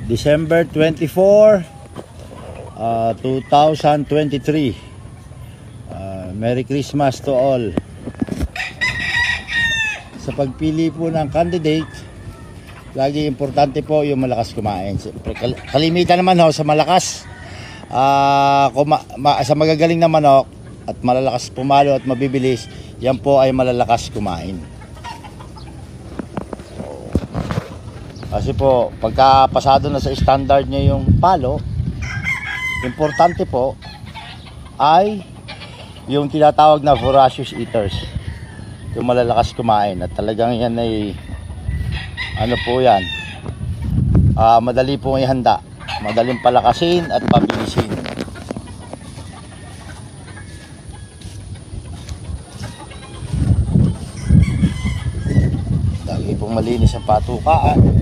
December 24, 2023. Merry Christmas to all. Sa pagpili po ng candidate, lagi importante po yung malakas kumain. Kalimitan naman ho sa malakas, sa magagaling na manok at malalakas pumalo at mabibilis, yan po ay malalakas kumain. Kasi po, pagka pasado na sa standard niya yung palo, importante po ay yung tinatawag na voracious eaters, yung malalakas kumain. At talagang yan ay ano po yan, madali pong ihanda, madaling palakasin at pabilisin. Lagi pong malinis ang patukaan.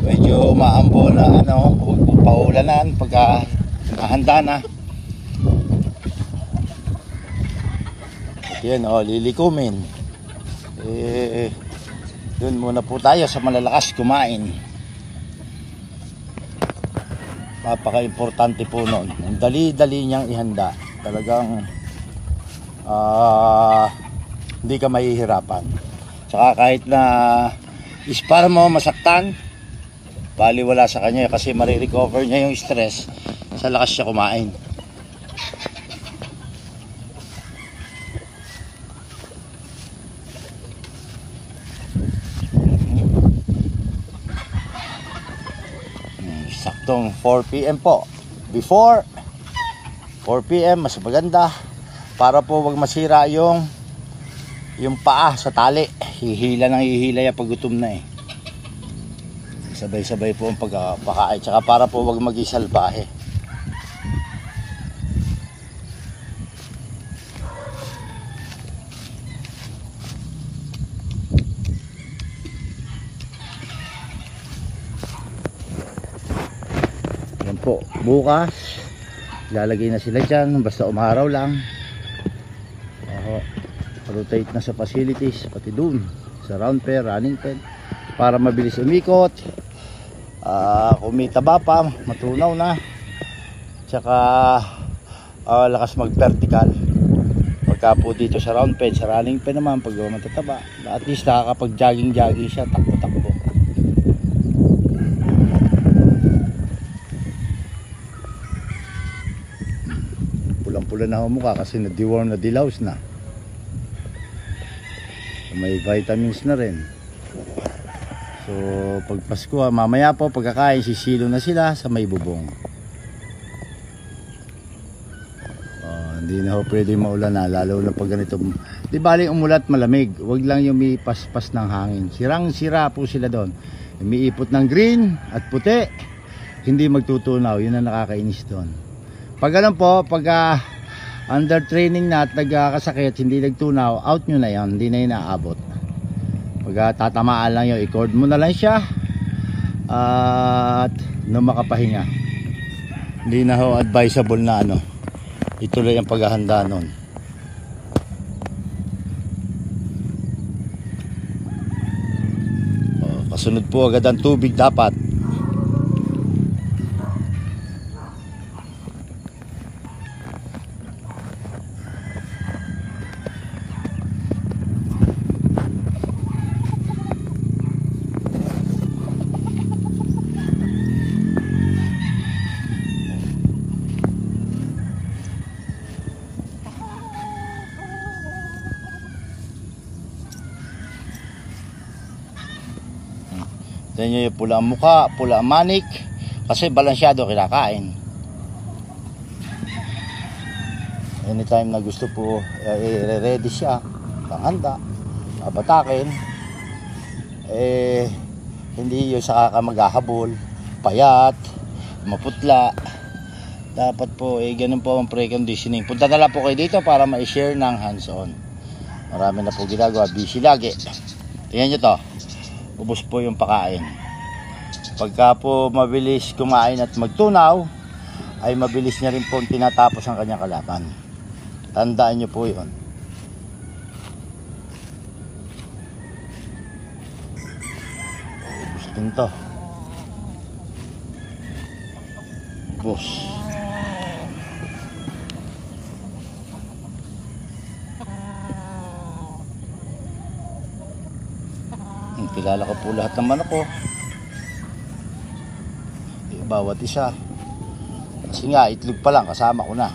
Medyo umaambo na paulanan pagka nahanda na. At yan lilikumin. Doon muna po tayo sa malalakas kumain. Napaka-importante po noon. Ang dali-dali niyang ihanda. Talagang hindi ka mahihirapan. Tsaka kahit na ispar mo masaktan, baliwala sa kanya kasi marirecover niya yung stress sa lakas siya kumain. Saktong 4 PM po. Before 4 PM mas maganda para po wag masira yung paa sa tali. Hihila yan pag gutom na eh. Sabay-sabay po ang pagkakain. Tsaka para po wag mag-isalbahe. Yan po. Bukas, lalagay na sila dyan. Basta umaraw lang. Rotate na sa facilities. Pati dun. Sa round pen, running pen. Para mabilis umikot. Kung may taba pa, matunaw na. Tsaka lakas mag vertical. Pagka po dito sa round pen, sa running pen naman, pag matataba, at least nakakapag jogging siya, takbo-takbo. Pulang-pula na ang mukha kasi na-deworm na dilaws na. May vitamins na rin. So pag Pasko, mamaya po pagkakain, sisilo na sila sa may bubong. Hindi na ho pwede maulan na, lalo na pag ganito. Di bali umulat malamig, wag lang yung may paspas ng hangin. Sirang-sira po sila doon. Umiipot ng green at puti, hindi magtutunaw. Yun ang nakakainis doon. Pag ganun po, pag under training na at nagkakasakit, hindi nagtunaw, out nyo na yan, hindi na yun naaabot. Pag tatamaan lang yung i-cord mo na lang siya at makapahinga. Hindi na ho advisable na ituloy ang paghahanda nun. Kasunod po agad ang tubig dapat. Yan yung pula ang mukha, pula ang manik, kasi balansyado kinakain. Anytime na gusto po, i-ready siya, panghanda, babatakin, hindi yung saka ka maghahabol, payat, maputla. Dapat po, ganun po ang preconditioning. Punta na lang po kayo dito para ma-share ng hands-on. Marami na po ginagawa, busy lagi. Tingnan nyo to. Ubos po yung pakain. Pagka po mabilis kumain at magtunaw, ay mabilis niya rin po tinatapos ang kanyang kalaban. Tandaan nyo po yun. Ubos din to. boss. Kilala ko po lahat ng manok ko. Bawat isa. Kasi nga, itlog pa lang, kasama ko na.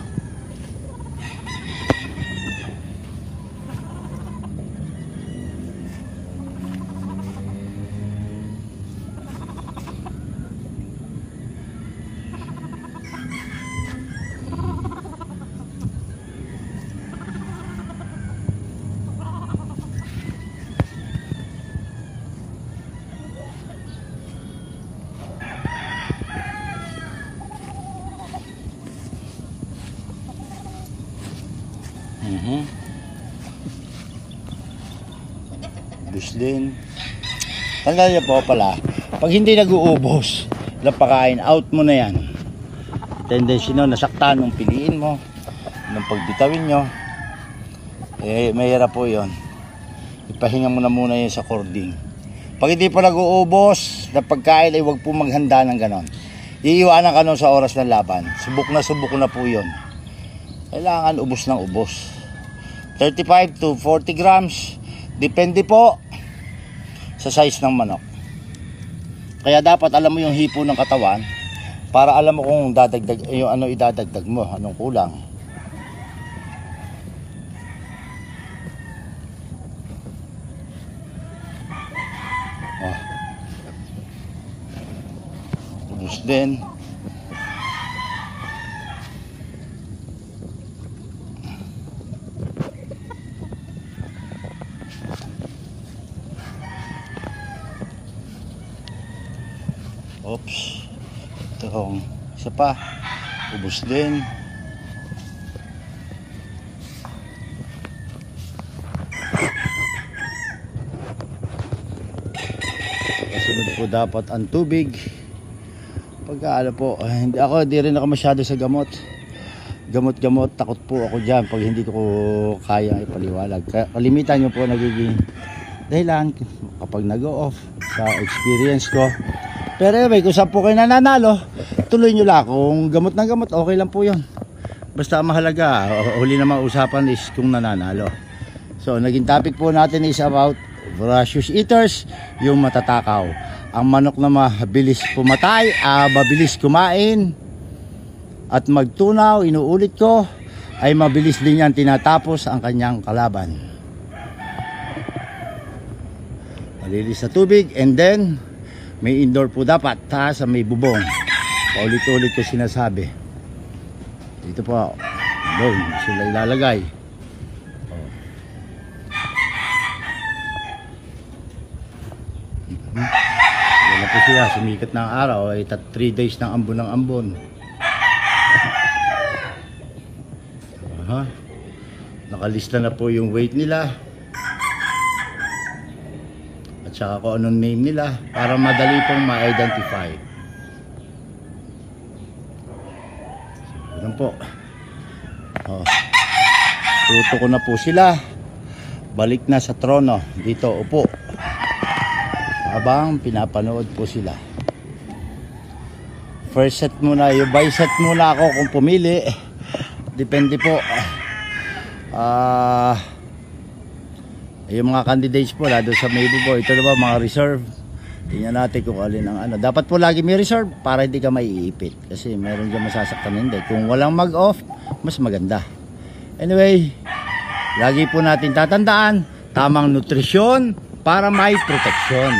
Buslin. Tandaan niyo po pala, pag hindi nag-uubos ng pagkain, out mo na yan. Tendency no, nasaktan nung piliin mo, nung pagbitawin nyo, mahirap po yun. Ipahinga mo na muna yun sa cording. Pag hindi po nag-uubos ng pagkain, ay huwag po maghanda ng ganon. Iiwanan ka nun sa oras ng laban. Subok na po yun. Kailangan ubos ng ubos. 35 to 40 grams. Depende po sa size ng manok. Kaya dapat alam mo yung hipo ng katawan para alam mo kung dadagdag, yung ano idadagdag mo, anong kulang. Ubus din. Oops. Itong isa pa. Ubus din. Kasunod po dapat ang tubig. Pagka po, hindi rin ako masyado sa gamot. Gamot, takot po ako dyan pag hindi ko kaya ipaliwalag. Kalimitan nyo po nagiging dahilan kapag nag-o-off sa experience ko. Pero anyway, kung saan po kayo nananalo, tuloy nyo lang. Kung gamot ng gamot, okay lang po yun. Basta mahalaga, huli naman usapan is kung nananalo. So, naging topic po natin is about voracious eaters, yung matatakaw. Ang manok na mabilis pumatay, mabilis kumain, at magtunaw, inuulit ko, ay mabilis din yan tinatapos ang kanyang kalaban. Malilis na tubig, and then may indoor po dapat sa may bubong. Paulit-ulit ko sinasabi. Dito po doon sila ilalagay. Wala po sila, sumikat ng araw ay 3 days ng ambon. Nakalista na po yung weight nila at saka kung anong name nila para madali pong ma-identify. So, ganun po. Tuto ko na po sila. Balik na sa trono. Dito, upo. Habang pinapanood po sila. First set muna, yung by set muna ako kung pumili. Depende po. Yung mga candidates po doon sa maybe po, ito naman mga reserve. Tingnan natin kung alin ang ano. Dapat po lagi may reserve para hindi ka maiipit. Kasi meron dyan masasaktan, hindi. Kung walang mag-off, mas maganda. Anyway, lagi po natin tatandaan, tamang nutrisyon para may proteksyon.